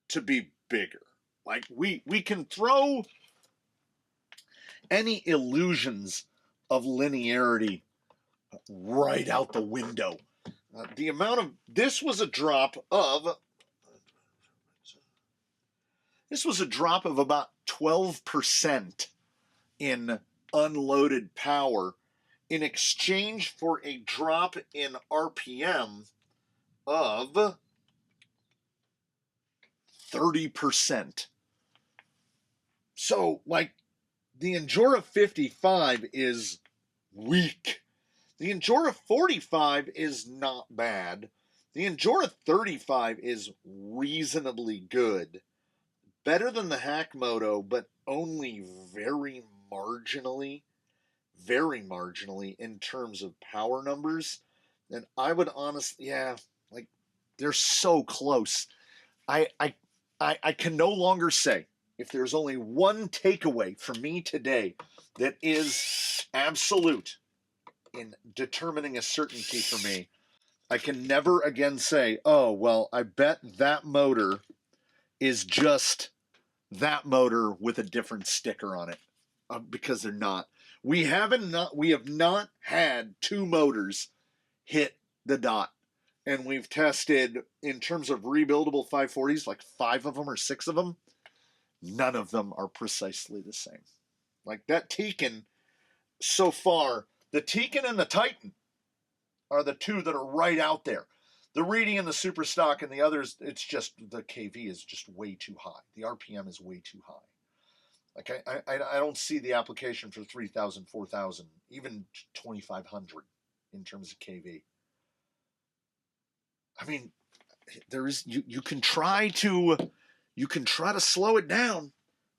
to be bigger. Like, we can throw any illusions of linearity right out the window. The amount of, this was a drop of about 12% in unloaded power in exchange for a drop in RPM of 30%. So, like, the Injora 55 is weak. The Injora 45 is not bad. The Injora 35 is reasonably good. Better than the Hackmoto, but only very marginally in terms of power numbers. And I would honestly, yeah, like, they're so close. I can no longer say, if there's only one takeaway for me today that is absolute in determining a certainty for me, I can never again say, oh, well, I bet that motor is just that motor with a different sticker on it, because they're not. We have not had 2 motors hit the dot, and we've tested, in terms of rebuildable 540s, like 5 of them or 6 of them. None of them are precisely the same. Like that Tekin, so far, the Tekin and the Titan are the 2 that are right out there. The Reedy and the Superstock and the others, it's just, the KV is just way too high. The RPM is way too high. Like I don't see the application for 3,000, 4,000, even 2,500 in terms of kV. I mean, there is you can try to slow it down,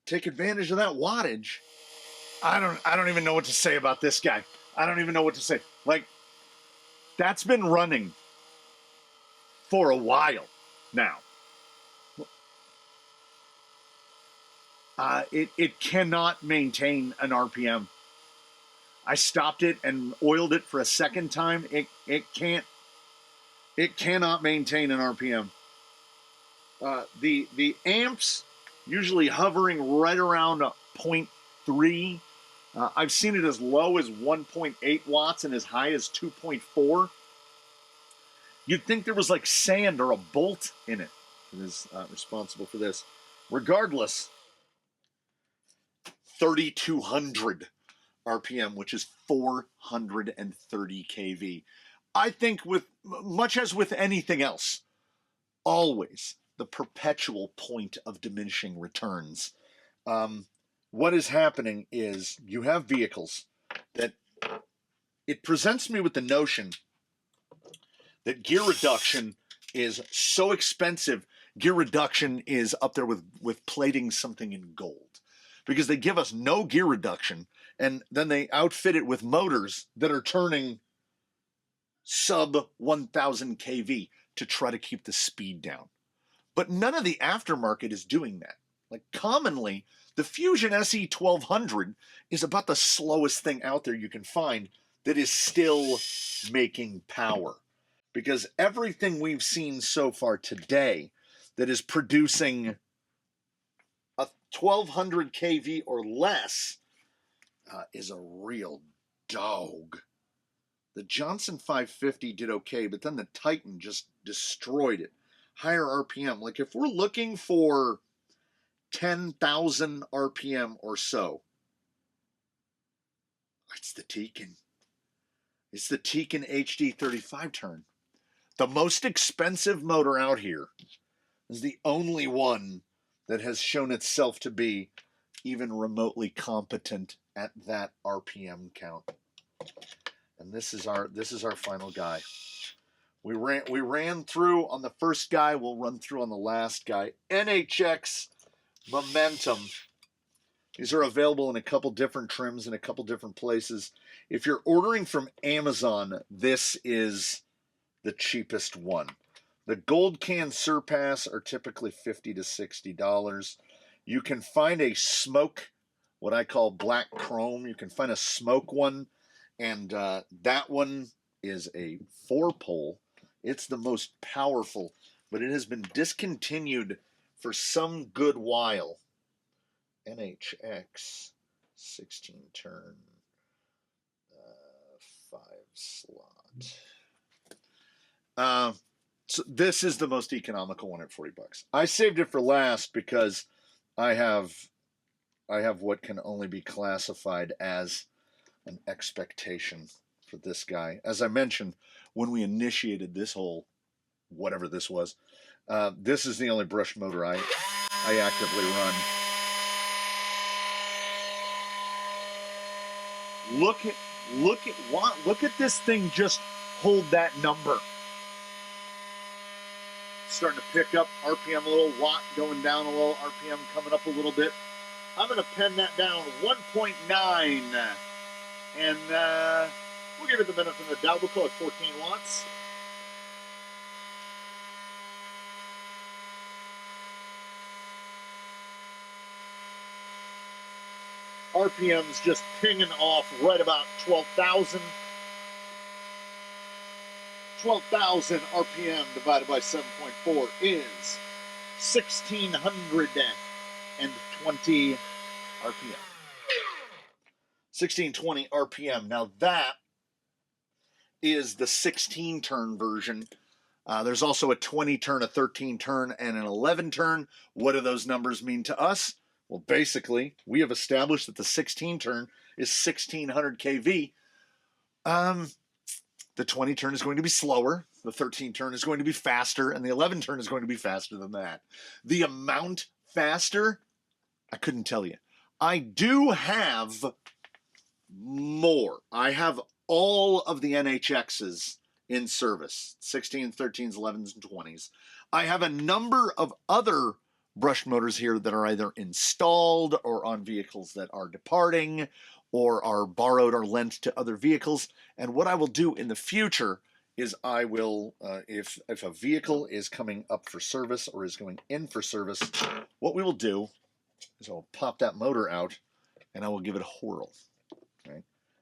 take advantage of that wattage. I don't even know what to say about this guy. I don't even know what to say. Like, that's been running for a while now. It cannot maintain an RPM. I stopped it and oiled it for a second time. It cannot maintain an RPM. The amps usually hovering right around 0.3. I've seen it as low as 1.8 watts and as high as 2.4. You'd think there was like sand or a bolt in it that is responsible for this. Regardless, 3,200 RPM, which is 430 kV. I think with much as with anything else, always the perpetual point of diminishing returns. What is happening is you have vehicles that it presents me with the notion that gear reduction is so expensive. Gear reduction is up there with plating something in gold, because they give us no gear reduction and then they outfit it with motors that are turning sub 1,000 kV to try to keep the speed down. But none of the aftermarket is doing that. Like, commonly, the Fusion SE 1200 is about the slowest thing out there you can find that is still making power. Because everything we've seen so far today that is producing a 1200 kV or less is a real dog. The Johnson 550 did okay, but then the Titan just destroyed it. Higher RPM. Like, if we're looking for 10,000 RPM or so, it's the Tekin. It's the Tekin HD 35 turn. The most expensive motor out here is the only one that has shown itself to be even remotely competent at that RPM count. And this is our final guy. We ran through on the first guy. We'll run through on the last guy. NHX Momentum. These are available in a couple different trims in a couple different places. If you're ordering from Amazon, this is the cheapest one. The Gold Can Surpass are typically $50 to $60. You can find a smoke, what I call black chrome. You can find a smoke one, and that one is a 4-pole. It's the most powerful, but it has been discontinued for some good while. NHX 16 turn 5 slot. So this is the most economical one at $40. I saved it for last because I have what can only be classified as an expectation for this guy. As I mentioned, when we initiated this whole whatever this was, this is the only brush motor I actively run. Look at this thing just hold that number. Starting to pick up RPM a little, watt going down a little, RPM coming up a little bit. I'm going to pen that down 1.9, and we'll give it the benefit of the doubt. We'll call it 14 watts. RPM's just pinging off right about 12,000. 12,000 RPM divided by 7.4 is 1,620 RPM. 1,620 RPM. Now that is the 16 turn version. There's also a 20 turn, a 13 turn, and an 11 turn. What do those numbers mean to us? Well, basically, we have established that the 16 turn is 1,600 kV. The 20 turn is going to be slower, the 13 turn is going to be faster, and the 11 turn is going to be faster than that. The amount faster, I couldn't tell you. I do have more. I have all of the NHXs in service, 16s, 13s, 11s, and 20s. I have a number of other brush motors here that are either installed or on vehicles that are departing or are borrowed or lent to other vehicles. And what I will do in the future is I will, if a vehicle is coming up for service or is going in for service, what we will do is I'll pop that motor out and I will give it a whirl. Okay?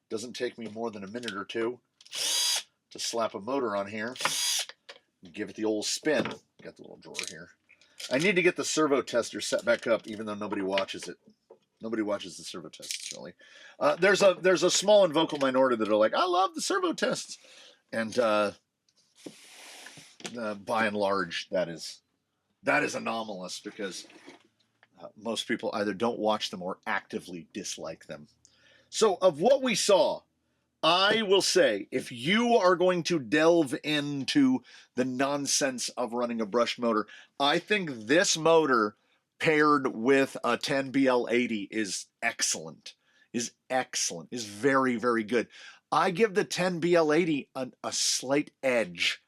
Doesn't take me more than a minute or two to slap a motor on here and give it the old spin. Got the little drawer here. I need to get the servo tester set back up, even though nobody watches it. Nobody watches the servo tests, really. There's a small and vocal minority that are like, I love the servo tests. And by and large, that is anomalous because most people either don't watch them or actively dislike them. So of what we saw, I will say, if you are going to delve into the nonsense of running a brush motor, I think this motor paired with a 10BL80 is excellent, is very, very good. I give the 10BL80 a slight edge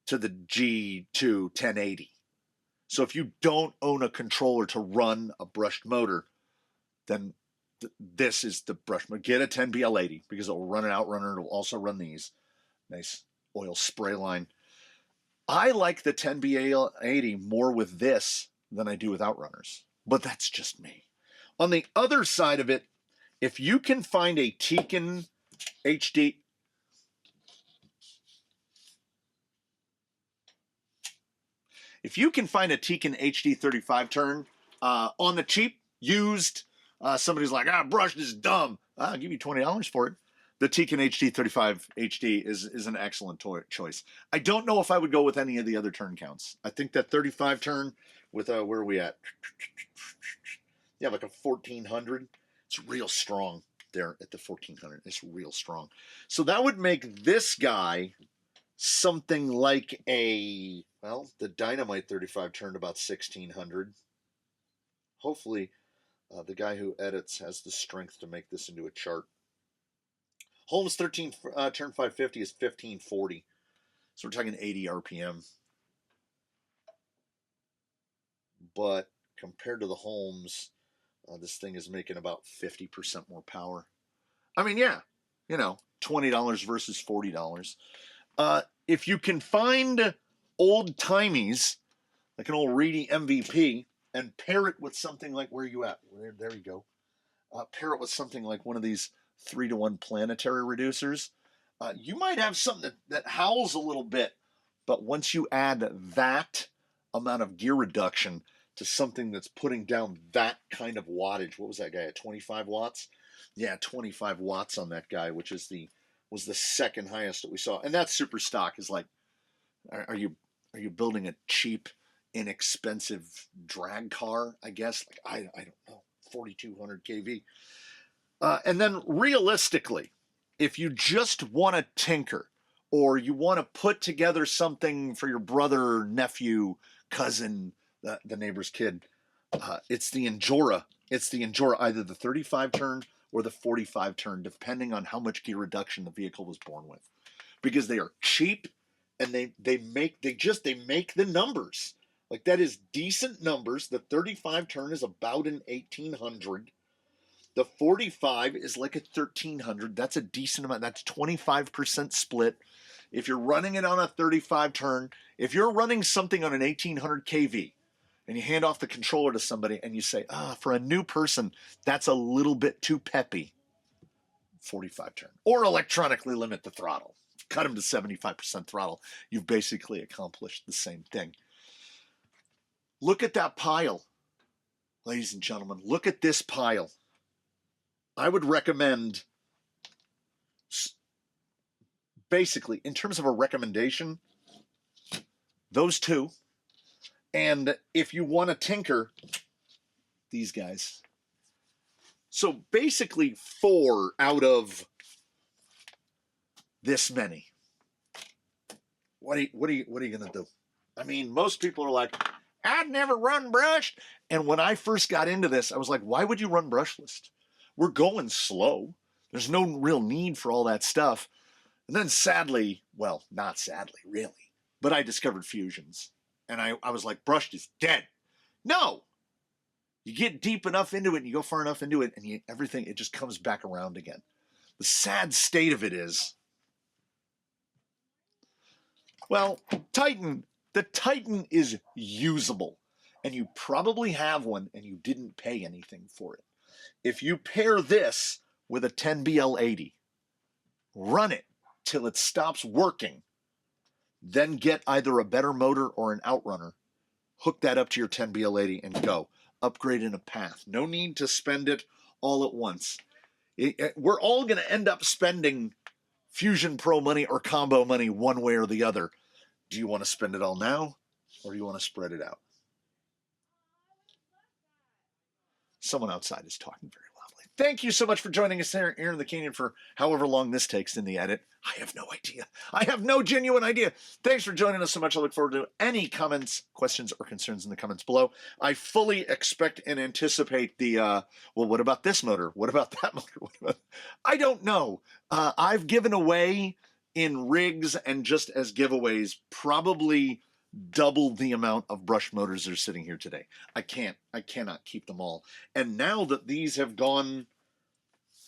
to the G2 1080. So if you don't own a controller to run a brushed motor, then this is the brush motor. Get a 10BL80 because it will run an outrunner. It will also run these. Nice oil spray line. I like the 10BL80 more with this than I do with outrunners, but that's just me. On the other side of it, if you can find a Tekin HD, if you can find a Tekin HD 35 turn on the cheap, used, somebody's like, brushed is dumb. I'll give you $20 for it. The Tekin HD 35 HD is an excellent choice. I don't know if I would go with any of the other turn counts. I think that 35 turn with, where are we at? Yeah, like a 1400. It's real strong there at the 1400. It's real strong. So that would make this guy something like a, well, the Dynamite 35 turned about 1600. Hopefully, the guy who edits has the strength to make this into a chart. Holmes 13 turn 550 is 1540. So we're talking 80 RPM. But compared to the Holmes, this thing is making about 50% more power. I mean, yeah, you know, $20 versus $40. If you can find old timies, like an old Reedy MVP, and pair it with something like, where are you at? There you go. Pair it with something like one of these 3-to-1 planetary reducers, you might have something that howls a little bit, but once you add that amount of gear reduction to something that's putting down that kind of wattage, what was that guy at 25 watts? Yeah, 25 watts on that guy, which is was the second highest that we saw, and that's super stock. Is like, are you building a cheap, inexpensive drag car? I guess, like, I don't know, 4200 kV. And then realistically, if you just want to tinker, or you want to put together something for your brother, nephew, cousin, the neighbor's kid, it's the Injora. It's the Injora, either the 35 turn or the 45 turn, depending on how much gear reduction the vehicle was born with, because they are cheap and they make the numbers. Like, that is decent numbers. The 35 turn is about an 1800. The 45 is like a 1300. That's a decent amount. That's 25% split. If you're running it on a 35 turn, if you're running something on an 1800 kV and you hand off the controller to somebody and you say, for a new person, that's a little bit too peppy, 45 turn. Or electronically limit the throttle. Cut them to 75% throttle. You've basically accomplished the same thing. Look at that pile, ladies and gentlemen. Look at this pile. I would recommend, basically, in terms of a recommendation, those two. And if you want to tinker, these guys. So basically 4 out of this many. What are you going to do? I mean, most people are like, I'd never run brushed. And when I first got into this, I was like, why would you run brushless? We're going slow. There's no real need for all that stuff. And then sadly, well, not sadly, really, but I discovered fusions. And I was like, brushed is dead. No! You get deep enough into it and you go far enough into it and everything, it just comes back around again. The sad state of it is, well, the Titan is usable. And you probably have one and you didn't pay anything for it. If you pair this with a 10BL80, run it till it stops working, then get either a better motor or an outrunner, hook that up to your 10BL80 and go. Upgrade in a path. No need to spend it all at once. We're all going to end up spending Fusion Pro money or combo money one way or the other. Do you want to spend it all now or do you want to spread it out? Someone outside is talking very loudly. Thank you so much for joining us here in the canyon for however long this takes in the edit. I have no idea. I have no genuine idea. Thanks for joining us so much. I look forward to any comments, questions, or concerns in the comments below. I fully expect and anticipate the, well, what about this motor? What about that motor? I don't know. I've given away in rigs and just as giveaways probably double the amount of brush motors that are sitting here today. I cannot keep them all. And now that these have gone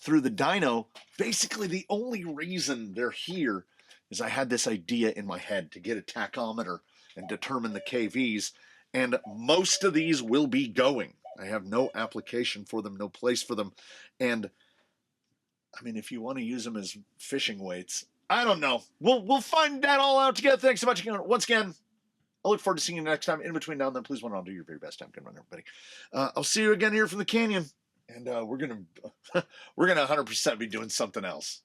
through the dyno, basically the only reason they're here is I had this idea in my head to get a tachometer and determine the KVs, and most of these will be going. I have no application for them, no place for them, and I mean, if you want to use them as fishing weights, I don't know. We'll find that all out together. Thanks so much again. Once again, I look forward to seeing you next time. In between now and then, please want to do your very best. Have a good run, everybody. I'll see you again here from the canyon, and we're gonna 100% be doing something else.